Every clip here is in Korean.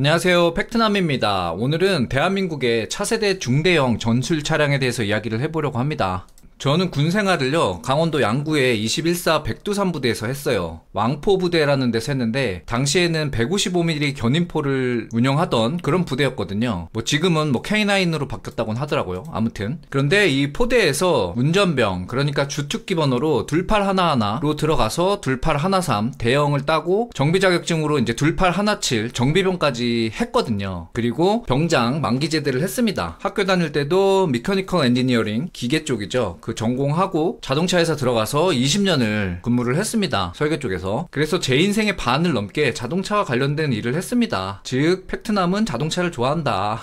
안녕하세요, 팩트남입니다. 오늘은 대한민국의 차세대 중대형 전술 차량에 대해서 이야기를 해보려고 합니다. 저는 군 생활을요, 강원도 양구의 21사 백두산부대에서 했어요. 왕포부대라는 데서 했는데, 당시에는 155mm 견인포를 운영하던 그런 부대였거든요. 지금은 K9으로 바뀌었다고는 하더라고요. 아무튼. 그런데 이 포대에서 운전병, 그러니까 주특기 번호로 28111로 들어가서 28113 대형을 따고, 정비 자격증으로 이제 28117 정비병까지 했거든요. 그리고 병장 만기 제대를 했습니다. 학교 다닐 때도 미커니컬 엔지니어링, 기계 쪽이죠. 전공하고 자동차회사 들어가서 20년을 근무를 했습니다. 설계 쪽에서. 그래서 제 인생의 반을 넘게 자동차와 관련된 일을 했습니다. 즉 팩트남은 자동차를 좋아한다.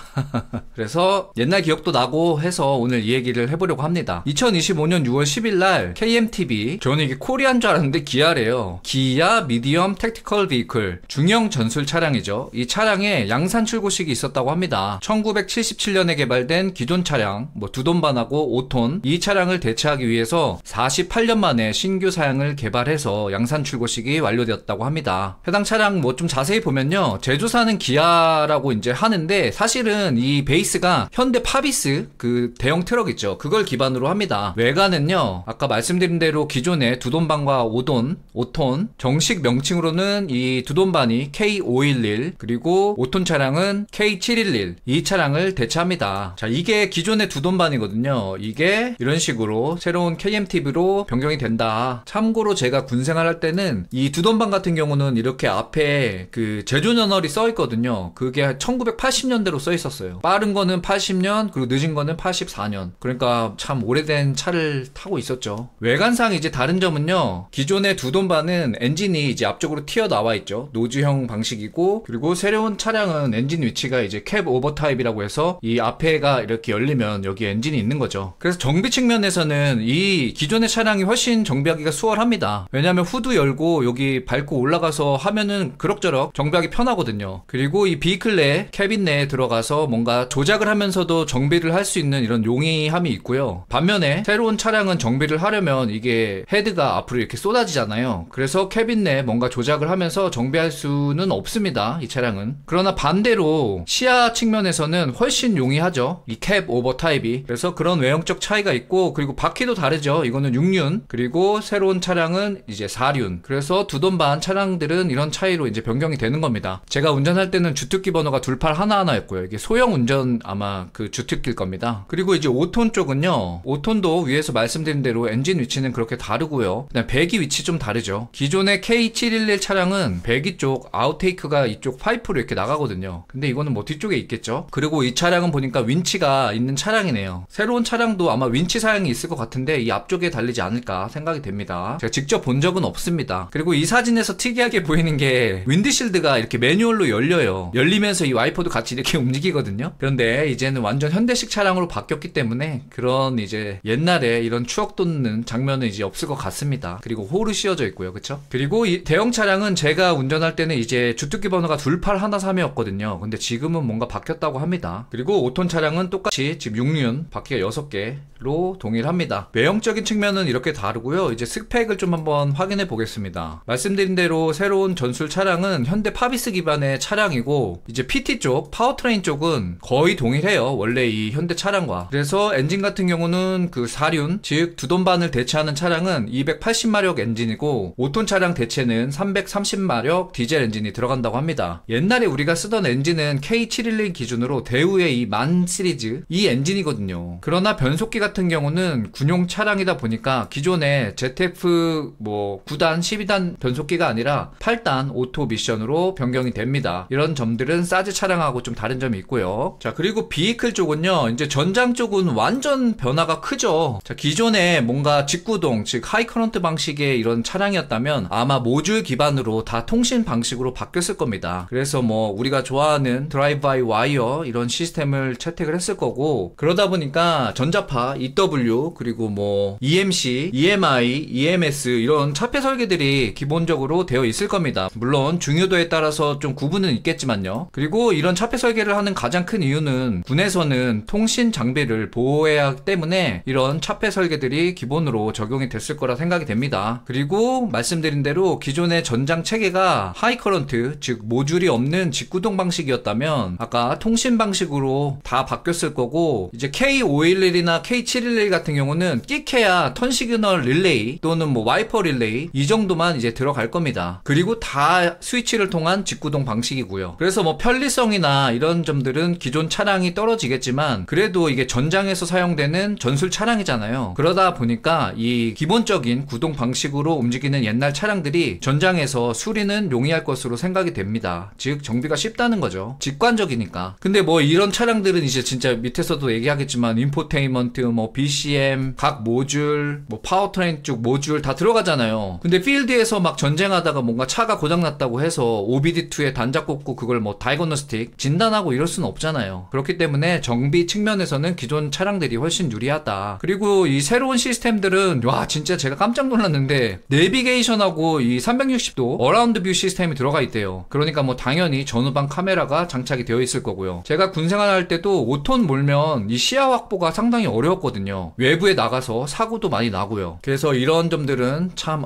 그래서 옛날 기억도 나고 해서 오늘 이 얘기를 해보려고 합니다. 2025년 6월 10일날 KMTB, 저는 이게 코리아인 줄 알았는데 기아래요. 기아 미디엄 택티컬 비클, 중형 전술 차량이죠. 이 차량에 양산 출고식이 있었다고 합니다. 1977년에 개발된 기존 차량, 두돈반하고 5톤, 이 차량을 대체하기 위해서 48년 만에 신규 사양을 개발해서 양산 출고식이 완료되었다고 합니다. 해당 차량 좀 자세히 보면요, 제조사는 기아라고 이제 하는데 사실은 이 베이스가 현대 파비스 그 대형 트럭 있죠. 그걸 기반으로 합니다. 외관은요, 아까 말씀드린 대로 기존의 두돈반과 5톤, 정식 명칭으로는 이 두돈반이 K511 그리고 5톤 차량은 K711, 이 차량을 대체합니다. 자, 이게 기존의 두돈반이거든요. 이게 이런 식으로 새로운 KMTV로 변경이 된다. 참고로 제가 군생활할 때는 이 두돈반 같은 경우는 이렇게 앞에 그 제조년월이 써있거든요. 그게 1980년대로 써있었어요. 빠른 거는 80년, 그리고 늦은 거는 84년. 그러니까 참 오래된 차를 타고 있었죠. 외관상 이제 다른 점은요, 기존의 두돈반은 엔진이 이제 앞쪽으로 튀어나와 있죠. 노즈형 방식이고, 그리고 새로운 차량은 엔진 위치가 이제 캡 오버 타입이라고 해서 이 앞에가 이렇게 열리면 여기 엔진이 있는 거죠. 그래서 정비 측면에서는 이 기존의 차량이 훨씬 정비하기가 수월합니다. 왜냐하면 후드 열고 여기 밟고 올라가서 하면은 그럭저럭 정비하기 편하거든요. 그리고 이 비클 내 캐빈 내에 들어가서 뭔가 조작을 하면서도 정비를 할 수 있는 이런 용이함이 있고요. 반면에 새로운 차량은 정비를 하려면 이게 헤드가 앞으로 이렇게 쏟아지잖아요. 그래서 캐빈 내에 뭔가 조작을 하면서 정비할 수는 없습니다. 이 차량은. 그러나 반대로 시야 측면에서는 훨씬 용이하죠. 이 캡 오버 타입이. 그래서 그런 외형적 차이가 있고, 그리고 바퀴도 다르죠. 이거는 6륜, 그리고 새로운 차량은 이제 4륜. 그래서 두돈반 차량들은 이런 차이로 이제 변경이 되는 겁니다. 제가 운전할 때는 주특기 번호가 28111였고요. 이게 소형 운전 아마 그 주특기일 겁니다. 그리고 이제 5톤 쪽은요, 5톤도 위에서 말씀드린 대로 엔진 위치는 그렇게 다르고요. 그다음 배기 위치 좀 다르죠. 기존의 K711 차량은 배기 쪽 아웃테이크가 이쪽 파이프로 이렇게 나가거든요. 근데 이거는 뒤쪽에 있겠죠. 그리고 이 차량은 보니까 윈치가 있는 차량이네요. 새로운 차량도 아마 윈치 사양이 있을 것 같은데 이 앞쪽에 달리지 않을까 생각이 됩니다. 제가 직접 본 적은 없습니다. 그리고 이 사진에서 특이하게 보이는 게 윈드실드가 이렇게 매뉴얼로 열려요. 열리면서 이 와이퍼도 같이 이렇게 움직이거든요. 그런데 이제는 완전 현대식 차량으로 바뀌었기 때문에 그런 이제 옛날에 이런 추억 돋는 장면은 이제 없을 것 같습니다. 그리고 홀이 씌워져 있고요. 그쵸? 그리고 이 대형 차량은 제가 운전할 때는 이제 주특기 번호가 28113이었거든요. 근데 지금은 뭔가 바뀌었다고 합니다. 그리고 5톤 차량은 똑같이 지금 6륜 바퀴가 6개로 동일합니다. 외형적인 측면은 이렇게 다르고요. 이제 스펙을 좀 한번 확인해 보겠습니다. 말씀드린 대로 새로운 전술 차량은 현대 파비스 기반의 차량이고, 이제 PT 쪽, 파워트레인 쪽은 거의 동일해요. 원래 이 현대 차량과. 그래서 엔진 같은 경우는 그 4륜, 즉 두돈반을 대체하는 차량은 280마력 엔진이고, 5톤 차량 대체는 330마력 디젤 엔진이 들어간다고 합니다. 옛날에 우리가 쓰던 엔진은 K711 기준으로 대우의 이 만 시리즈, 이 엔진이거든요. 그러나 변속기 같은 경우는 군용 차량이다 보니까 기존의 ZF 9단, 12단 변속기가 아니라 8단 오토 미션으로 변경이 됩니다. 이런 점들은 사즈 차량하고 좀 다른 점이 있고요. 자, 그리고 비이클 쪽은요, 이제 전장 쪽은 완전 변화가 크죠. 자, 기존에 뭔가 직구동, 즉 하이커런트 방식의 이런 차량이었다면 아마 모듈 기반으로 다 통신 방식으로 바뀌었을 겁니다. 그래서 우리가 좋아하는 드라이브 바이 와이어 이런 시스템을 채택을 했을 거고, 그러다 보니까 전자파 EW ECU, 그리고 뭐 EMC, EMI, EMS 이런 차폐 설계들이 기본적으로 되어 있을 겁니다. 물론 중요도에 따라서 좀 구분은 있겠지만요. 그리고 이런 차폐 설계를 하는 가장 큰 이유는 군에서는 통신 장비를 보호해야 하기 때문에 이런 차폐 설계들이 기본으로 적용이 됐을 거라 생각이 됩니다. 그리고 말씀드린 대로 기존의 전장 체계가 하이커런트, 즉 모듈이 없는 직구동 방식이었다면 아까 통신 방식으로 다 바뀌었을 거고, 이제 K511이나 K711 같은 경우는 끼케야 턴 시그널 릴레이 또는 뭐 와이퍼 릴레이 이 정도만 이제 들어갈 겁니다. 그리고 다 스위치를 통한 직구동 방식이고요. 그래서 뭐 편리성이나 이런 점들은 기존 차량이 떨어지겠지만 그래도 이게 전장에서 사용되는 전술 차량이잖아요. 그러다 보니까 이 기본적인 구동 방식으로 움직이는 옛날 차량들이 전장에서 수리는 용이할 것으로 생각이 됩니다. 즉 정비가 쉽다는 거죠. 직관적이니까. 근데 뭐 이런 차량들은 이제 진짜 밑에서도 얘기하겠지만 인포테인먼트, 뭐 BCM, 각 모듈, 뭐 파워트레인 쪽 모듈 다 들어가잖아요. 근데 필드에서 막 전쟁하다가 뭔가 차가 고장났다고 해서 OBD2에 단자 꽂고 그걸 뭐 다이거노스틱 진단하고 이럴 수는 없잖아요. 그렇기 때문에 정비 측면에서는 기존 차량들이 훨씬 유리하다. 그리고 이 새로운 시스템들은 와 진짜 제가 깜짝 놀랐는데 내비게이션하고 이 360도 어라운드 뷰 시스템이 들어가 있대요. 그러니까 뭐 당연히 전후방 카메라가 장착이 되어 있을 거고요. 제가 군 생활할 때도 5톤 몰면 이 시야 확보가 상당히 어려웠거든요. 외부에 나가서 사고도 많이 나고요. 그래서 이런 점들은 참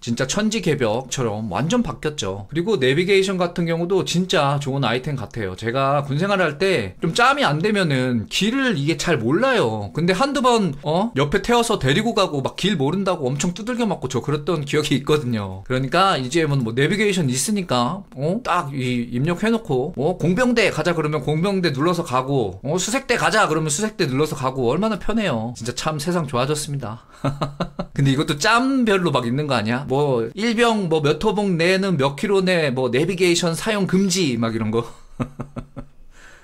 진짜 천지개벽처럼 완전 바뀌었죠. 그리고 내비게이션 같은 경우도 진짜 좋은 아이템 같아요. 제가 군 생활을 할 때 좀 짬이 안 되면은 길을 이게 잘 몰라요. 근데 한두 번 옆에 태워서 데리고 가고 막 길 모른다고 엄청 두들겨 맞고 저 그랬던 기억이 있거든요. 그러니까 이제 뭐 내비게이션 있으니까 딱 입력해놓고 공병대 가자 그러면 공병대 눌러서 가고 수색대 가자 그러면 수색대 눌러서 가고 얼마나 편해요. 진짜 참 세상 좋아졌습니다. 근데 이것도 짬별로 막 있는 거 아니야? 뭐 일병 뭐 몇 호봉 내는 몇 킬로 내 뭐 내비게이션 사용 금지 막 이런 거.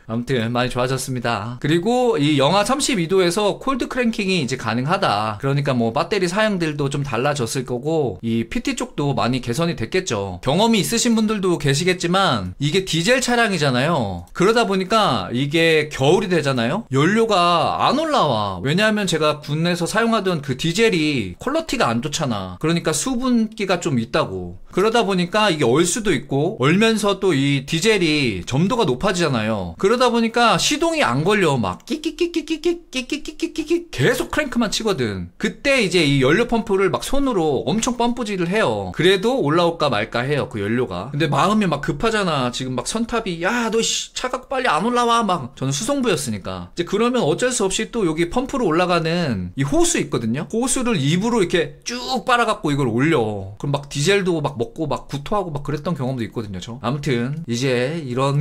아무튼 많이 좋아졌습니다. 그리고 이 영하 32도에서 콜드 크랭킹이 이제 가능하다. 그러니까 뭐 배터리 사양들도 좀 달라졌을 거고 이 PT 쪽도 많이 개선이 됐겠죠. 경험이 있으신 분들도 계시겠지만 이게 디젤 차량이잖아요. 그러다 보니까 이게 겨울이 되잖아요. 연료가 안 올라와. 왜냐하면 제가 군에서 사용하던 그 디젤이 퀄리티가 안 좋잖아. 그러니까 수분기가 좀 있다고. 그러다 보니까 이게 얼 수도 있고 얼면서 또 이 디젤이 점도가 높아지잖아요. 그러다 보니까 시동이 안 걸려. 막 끼끼끼끼끼끼끼끼끼끼끼끼 계속 크랭크만 치거든. 그때 이제 이 연료 펌프를 막 손으로 엄청 펌프질을 해요. 그래도 올라올까 말까 해요, 그 연료가. 근데 마음이 막 급하잖아. 지금 막 선탑이 야 너 차가 빨리 안 올라와. 막 저는 수송부였으니까. 이제 그러면 어쩔 수 없이 또 여기 펌프로 올라가는 이 호수 있거든요. 호수를 입으로 이렇게 쭉 빨아갖고 이걸 올려. 그럼 막 디젤도 막 먹고 막 구토하고 막 그랬던 경험도 있거든요, 저. 아무튼 이제 이런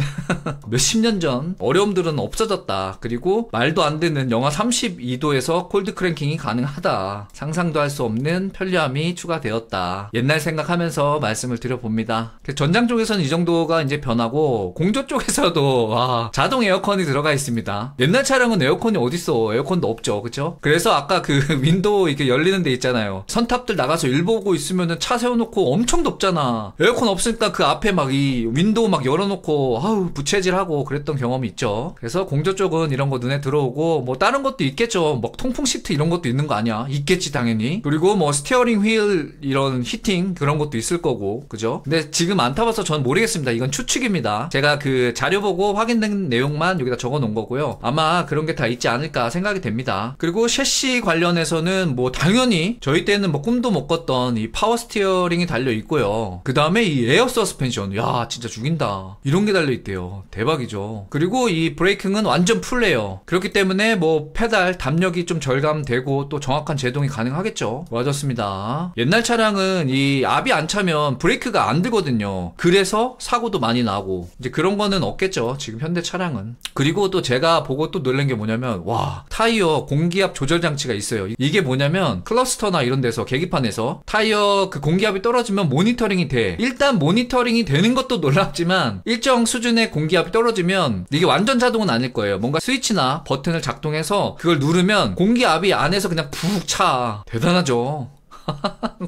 몇십 년 전 어려움들은 없어졌다. 그리고 말도 안 되는 영하 32도에서 콜드 크랭킹이 가능하다. 상상도 할 수 없는 편리함이 추가되었다. 옛날 생각하면서 말씀을 드려봅니다. 전장 쪽에서는 이 정도가 이제 변하고 공조 쪽에서도 자동 에어컨이 들어가 있습니다. 옛날 차량은 에어컨이 어딨어. 에어컨도 없죠. 그쵸? 그래서 아까 그 윈도우 이렇게 열리는 데 있잖아요. 선탑들 나가서 일 보고 있으면은 차 세워놓고 엄청 덥잖아. 에어컨 없으니까 그 앞에 막 이 윈도우 막 열어놓고 부채질하고 그랬던 경험이 있죠. 그래서 공조 쪽은 이런 거 눈에 들어오고 뭐 다른 것도 있겠죠. 뭐 통풍 시트 이런 것도 있는 거 아니야? 있겠지 당연히. 그리고 뭐 스티어링 휠 이런 히팅 그런 것도 있을 거고 그죠? 근데 지금 안 타봐서 전 모르겠습니다. 이건 추측입니다. 제가 그 자료 보고 확인된 내용만 여기다 적어 놓은 거고요. 아마 그런 게 다 있지 않을까 생각이 됩니다. 그리고 셰시 관련해서는 뭐 당연히 저희 때는 뭐 꿈도 못 꿨던 이 파워 스티어링이 달려 있고요. 그 다음에 이 에어 서스펜션 야 진짜 죽인다. 이런 게 달려 있대요. 대박이죠. 그리고 이 브레이킹은 완전 풀래요. 그렇기 때문에 뭐 페달 담력이 좀 절감되고 또 정확한 제동이 가능하겠죠. 좋아졌습니다. 옛날 차량은 이 압이 안 차면 브레이크가 안 되거든요. 그래서 사고도 많이 나고 이제 그런 거는 없겠죠. 지금 현대 차량은. 그리고 또 제가 보고 또 놀란 게 뭐냐면 와 타이어 공기압 조절 장치가 있어요. 이게 뭐냐면 클러스터나 이런 데서 계기판에서 타이어 그 공기압이 떨어지면 모니터링이 돼. 일단 모니터링이 되는 것도 놀랍지만 일정 수준의 공기압이 떨어지면 이게 완전 자동은 아닐 거예요. 뭔가 스위치나 버튼을 작동해서 그걸 누르면 공기압이 안에서 그냥 푹 차. 대단하죠.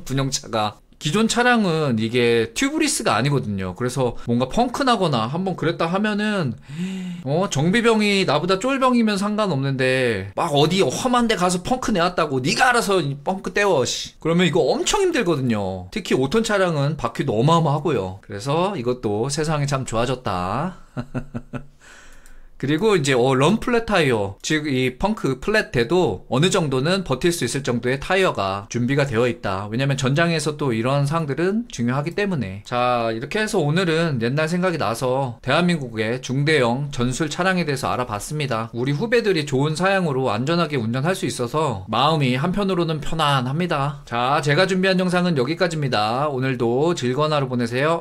군용차가. 기존 차량은 이게 튜브리스가 아니거든요. 그래서 뭔가 펑크나거나 한번 그랬다 하면은 정비병이 나보다 쫄병이면 상관없는데 막 어디 험한 데 가서 펑크 내왔다고 네가 알아서 펑크 떼워 그러면 이거 엄청 힘들거든요. 특히 5톤 차량은 바퀴도 어마어마하고요. 그래서 이것도 세상이 참 좋아졌다. 그리고 이제 런 플랫 타이어, 즉 이 펑크 플랫 돼도 어느 정도는 버틸 수 있을 정도의 타이어가 준비가 되어 있다. 왜냐면 전장에서 또 이런 사항들은 중요하기 때문에. 자, 이렇게 해서 오늘은 옛날 생각이 나서 대한민국의 중대형 전술 차량에 대해서 알아봤습니다. 우리 후배들이 좋은 사양으로 안전하게 운전할 수 있어서 마음이 한편으로는 편안합니다. 자, 제가 준비한 영상은 여기까지입니다. 오늘도 즐거운 하루 보내세요.